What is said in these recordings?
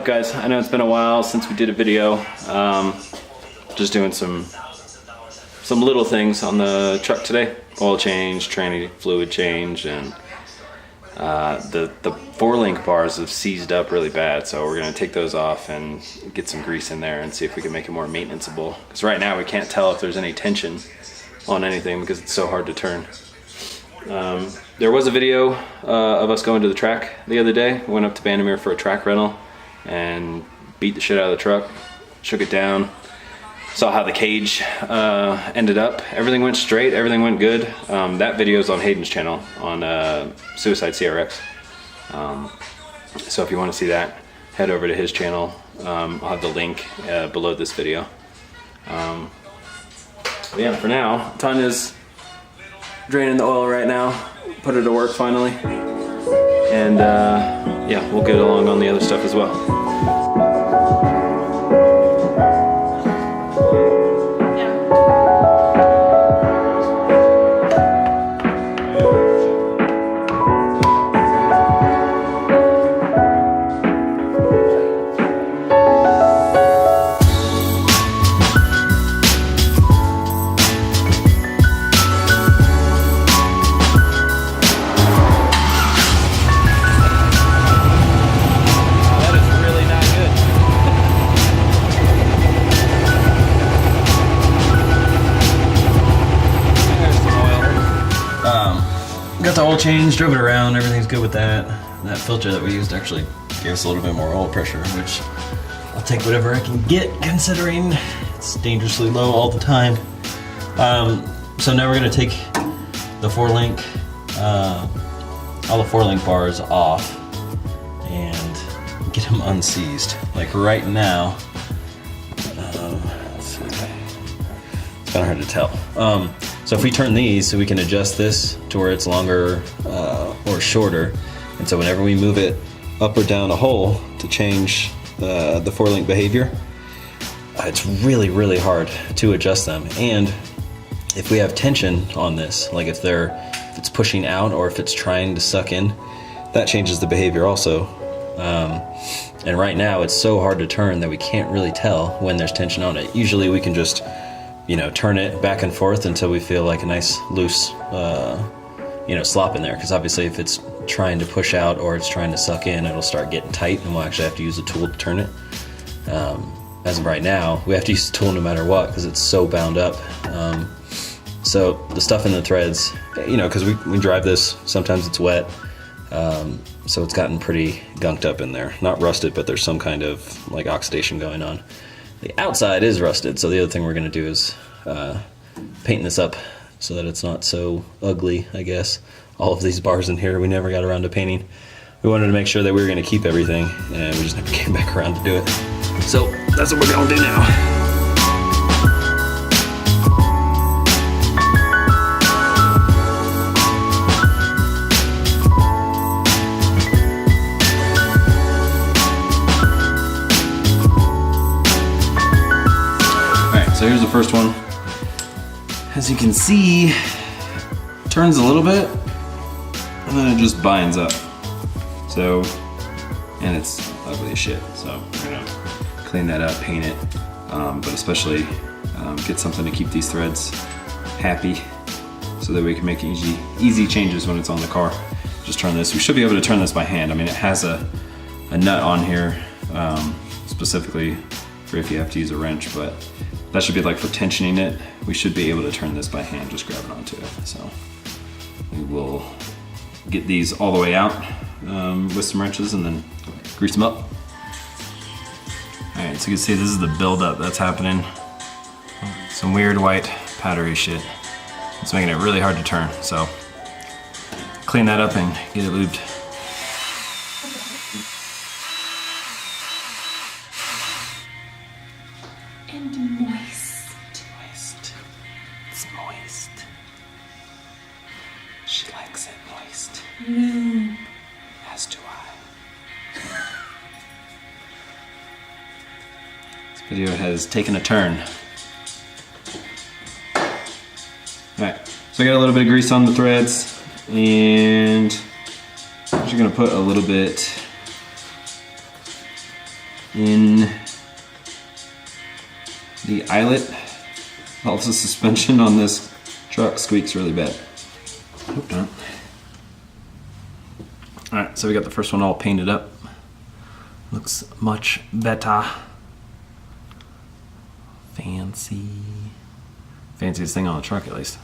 guys? I know it's been a while since we did a video. Just doing some little things on the truck today. Oil change, tranny fluid change, and the 4-link bars have seized up really bad, so we're gonna take those off and get some grease in there and see if we can make it more maintenanceable. Because right now we can't tell if there's any tension on anything because it's so hard to turn. There was a video of us going to the track the other day. We went up to Bandimere for a track rental and beat the shit out of the truck, shook it down, saw how the cage ended up. Everything went straight, everything went good. That video is on Hayden's channel on Suicide CRX. So if you want to see that, head over to his channel. I'll have the link below this video. But yeah, for now, Tanya's draining the oil right now, put it to work finally, and yeah, we'll get along on the other stuff as well. Got the oil change, drove it around, everything's good with that. That filter that we used actually gave us a little bit more oil pressure, which I'll take whatever I can get considering it's dangerously low all the time. So now we're gonna take the 4-link, all the 4-link bars off and get them unseized. Like right now, let's see, it's kind of hard to tell. So if we turn these, so we can adjust this to where it's longer or shorter, and so whenever we move it up or down a hole to change the 4-link behavior, it's really, really hard to adjust them. And if we have tension on this, like if it's pushing out or if it's trying to suck in, that changes the behavior also. And right now it's so hard to turn that we can't really tell when there's tension on it. Usually we can just, you know, turn it back and forth until we feel like a nice loose, you know, slop in there. Because obviously if it's trying to push out or it's trying to suck in, it'll start getting tight and we'll actually have to use a tool to turn it. As of right now, we have to use the tool no matter what because it's so bound up. So the stuff in the threads, you know, because we drive this, sometimes it's wet. So it's gotten pretty gunked up in there. Not rusted, but there's some kind of like oxidation going on. The outside is rusted, so the other thing we're gonna do is paint this up so that it's not so ugly, I guess. All of these bars in here, we never got around to painting. We wanted to make sure that we were gonna keep everything, and we just never came back around to do it. So that's what we're gonna do now. So here's the first one. As you can see, it turns a little bit and then it just binds up. So, and it's ugly as shit. So we're gonna clean that up, paint it, but especially get something to keep these threads happy so that we can make easy changes when it's on the car. Just turn this. We should be able to turn this by hand. I mean, it has a nut on here specifically for if you have to use a wrench, but that should be like for tensioning it. We should be able to turn this by hand, just grabbing onto it. So we will get these all the way out with some wrenches and then grease them up. All right, so you can see this is the buildup that's happening. Some weird white powdery shit. It's making it really hard to turn. So clean that up and get it lubed. And moist. Moist. It's moist. She likes it moist. As do I. This video has taken a turn. Alright, so I got a little bit of grease on the threads, and I'm just gonna put a little bit in the eyelet. Also, the suspension on this truck squeaks really bad. Hope not. Alright, so we got the first one all painted up. Looks much better. Fancy. Fanciest thing on the truck, at least.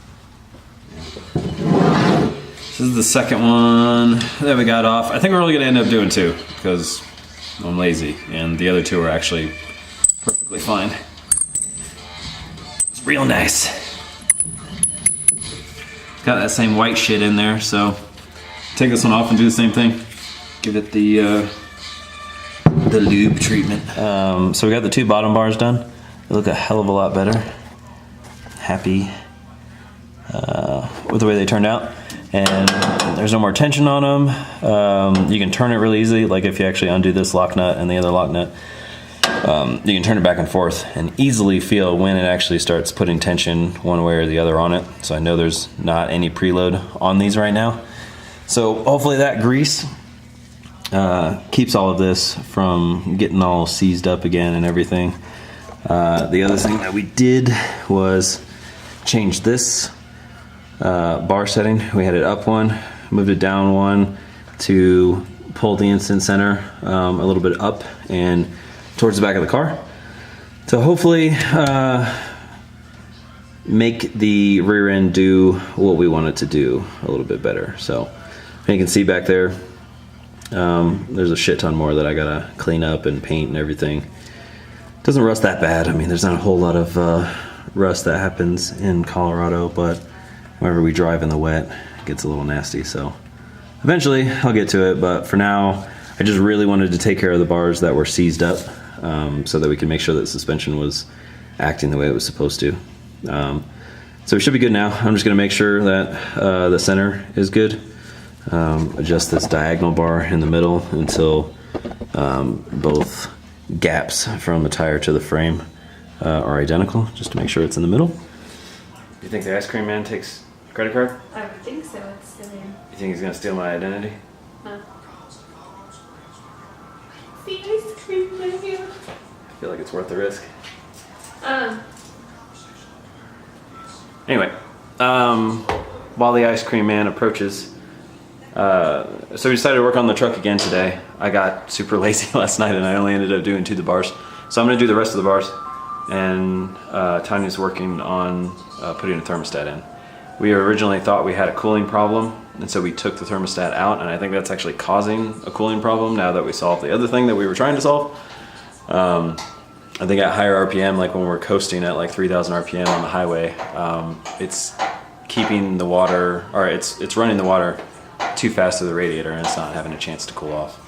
This is the second one that we got off. I think we're only going to end up doing 2 because I'm lazy, and the other 2 are actually perfectly fine. It's real nice. Got that same white shit in there, so take this one off and do the same thing. Give it the lube treatment. So we got the 2 bottom bars done. They look a hell of a lot better. Happy with the way they turned out. And there's no more tension on them. You can turn it really easily, like if you actually undo this lock nut and the other lock nut. You can turn it back and forth and easily feel when it actually starts putting tension one way or the other on it. So I know there's not any preload on these right now. So hopefully that grease keeps all of this from getting all seized up again and everything. The other thing that we did was change this bar setting. We had it up 1, moved it down 1 to pull the instant center a little bit up and towards the back of the car to hopefully make the rear end do what we want it to do a little bit better. So you can see back there, there's a shit ton more that I gotta clean up and paint and everything. Doesn't rust that bad. I mean, there's not a whole lot of rust that happens in Colorado, but whenever we drive in the wet, it gets a little nasty. So eventually I'll get to it, but for now, I just really wanted to take care of the bars that were seized up so that we can make sure that the suspension was acting the way it was supposed to. So we should be good now. I'm just gonna make sure that the center is good. Adjust this diagonal bar in the middle until both gaps from the tire to the frame are identical, just to make sure it's in the middle. Do you think the ice cream man takes a credit card? I would think so. It's silly. You think he's gonna steal my identity? Huh? The ice cream man. I feel like it's worth the risk. Anyway, while the ice cream man approaches, so we decided to work on the truck again today. I got super lazy last night and I only ended up doing 2 of the bars. So I'm gonna do the rest of the bars, and Tanya's working on putting a thermostat in. We originally thought we had a cooling problem, and so we took the thermostat out, and I think that's actually causing a cooling problem now that we solved the other thing that we were trying to solve. I think at higher RPM, like when we're coasting at like 3,000 RPM on the highway, it's keeping the water, or it's running the water too fast through the radiator, and it's not having a chance to cool off.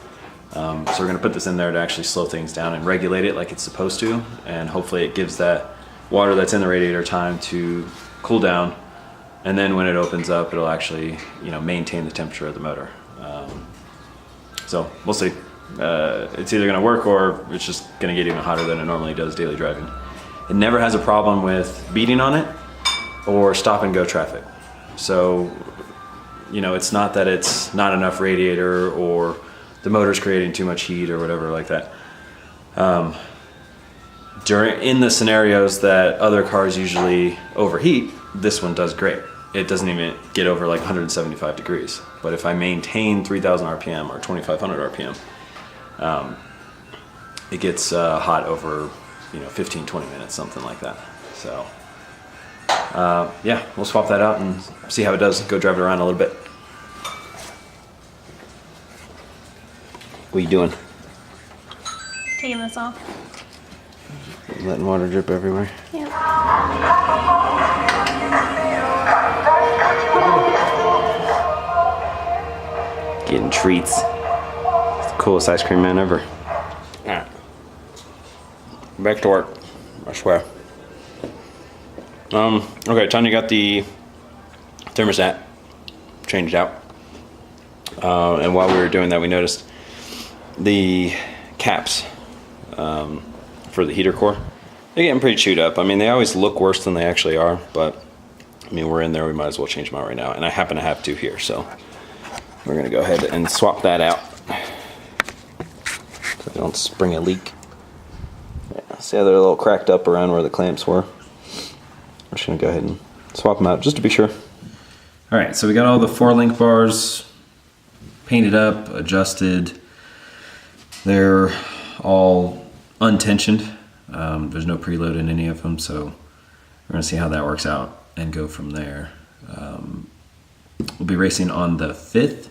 So we're gonna put this in there to actually slow things down and regulate it like it's supposed to, and hopefully it gives that water that's in the radiator time to cool down, and then when it opens up, it'll actually, you know, maintain the temperature of the motor. So we'll see. It's either gonna work or it's just gonna get even hotter than it normally does daily driving. It never has a problem with beating on it or stop and go traffic. So, you know, it's not that it's not enough radiator or the motor's creating too much heat or whatever like that. In the scenarios that other cars usually overheat, this one does great. It doesn't even get over like 175 degrees. But if I maintain 3,000 RPM or 2,500 RPM, it gets hot over, you know, 15, 20 minutes, something like that. So, yeah, we'll swap that out and see how it does. Go drive it around a little bit. What are you doing? Taking this off. Letting water drip everywhere. Yeah. Getting treats. It's the coolest ice cream man ever. Alright. Back to work. I swear. Okay, Tanya got the thermostat changed out. And while we were doing that, we noticed the caps for the heater core, they're getting pretty chewed up. I mean, they always look worse than they actually are, but I mean, we're in there, we might as well change them out right now. And I happen to have 2 here, so we're gonna go ahead and swap that out so they don't spring a leak. See how they're a little cracked up around where the clamps were. I'm just gonna go ahead and swap them out just to be sure. All right, so we got all the 4-link bars painted up, adjusted. They're all untensioned. There's no preload in any of them, so we're gonna see how that works out and go from there. We'll be racing on the 5th.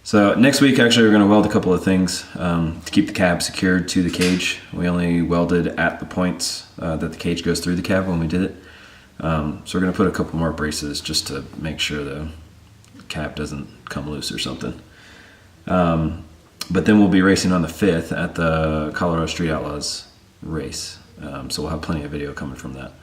So next week, actually, we're gonna weld a couple of things to keep the cab secured to the cage. We only welded at the points that the cage goes through the cab when we did it. So we're gonna put a couple more braces just to make sure the cab doesn't come loose or something. But then we'll be racing on the 5th at the Colorado Street Outlaws race. So we'll have plenty of video coming from that.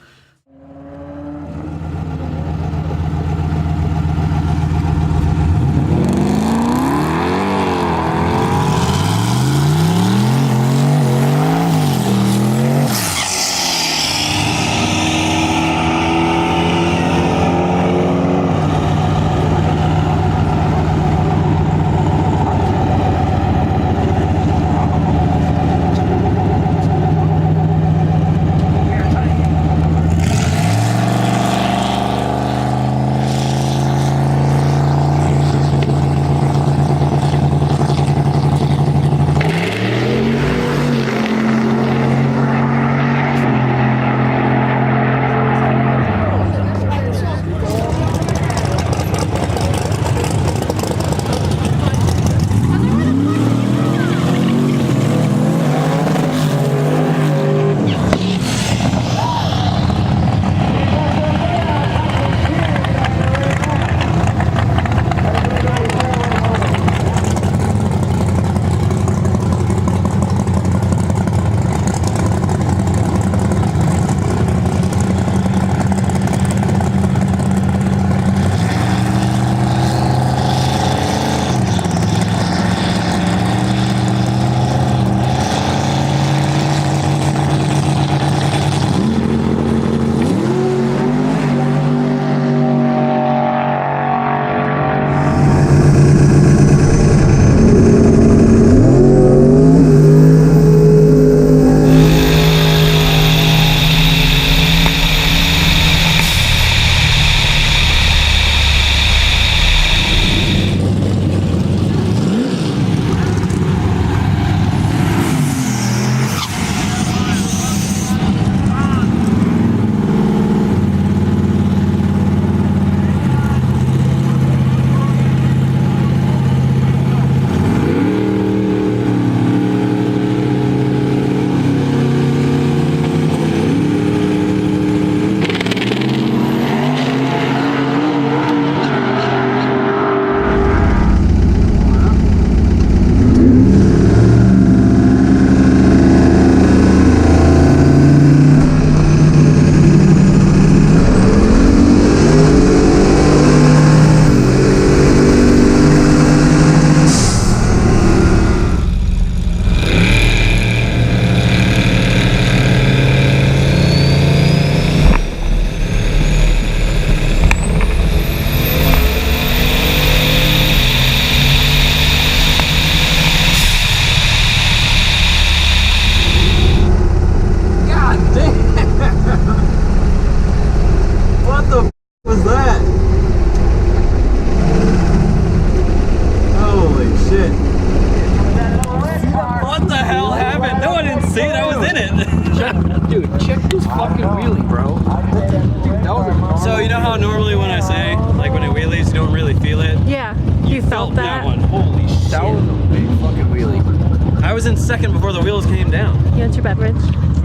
So you know how normally when I say, like when it wheelies, you don't really feel it? Yeah, you felt that? one. Holy shit. That was a big fucking wheelie. I was in second before the wheels came down. You want your beverage?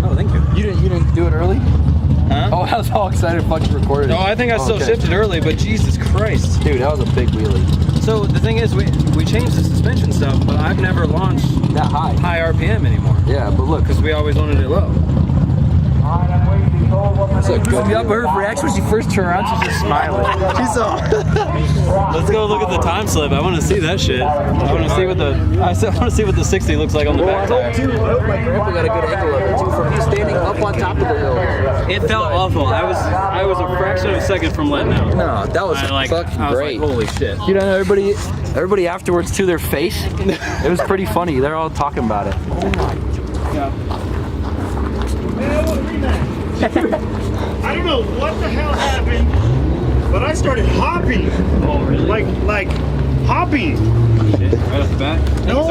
Oh, thank you. You didn't do it early? Huh? Oh, I was all excited to fucking record it. No, I think I still shifted early, but Jesus Christ. Dude, that was a big wheelie. So the thing is, we changed the suspension stuff, but I've never launched That high. RPM anymore. Yeah, but look. Because we always wanted it low. That's a good her reaction when she first turned around, she's just smiling. She's all. Let's go look at the time slip. I want to see that shit. I want to see what the 60 looks like on the back tire. I hope my grandpa got a good angle of it too, from me standing up on top of the hill. It felt awful. I was a fraction of a second from letting out. No, that was fucking great. Like, holy shit. You know, everybody afterwards to their face, it was pretty funny. They're all talking about it. Yeah. I don't know what the hell happened, but I started hopping. Oh, really? Like hopping. Shit, right off the bat? No,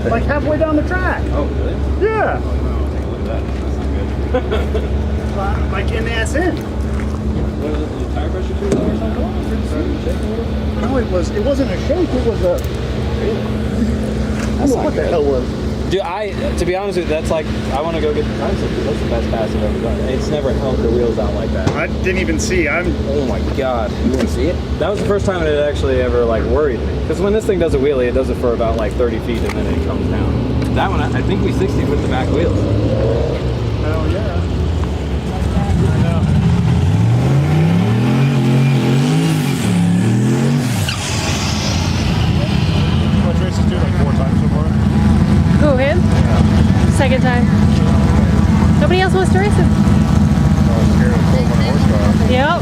like halfway down the track. Oh, really? Yeah. Oh, take a look at that. That's not good. Like in the SN. What is it, the tire pressure too low or something? No, it wasn't a shake, it was a... I don't know what the hell was. Dude, to be honest with you, that's like, I want to go get the time slip because that's the best pass I've ever done. It's never held the wheels out like that. I didn't even see. Oh my god. You want to see it? That was the first time it actually ever like worried me. Because when this thing does a wheelie, it does it for about like 30 feet and then it comes down. That one, I think we 60 with the back wheels. Hell yeah. I know. What races do like 4 times so far? Who, him? Second time. Nobody else wants to race him. I was scared of 1200 horsepower. Yep.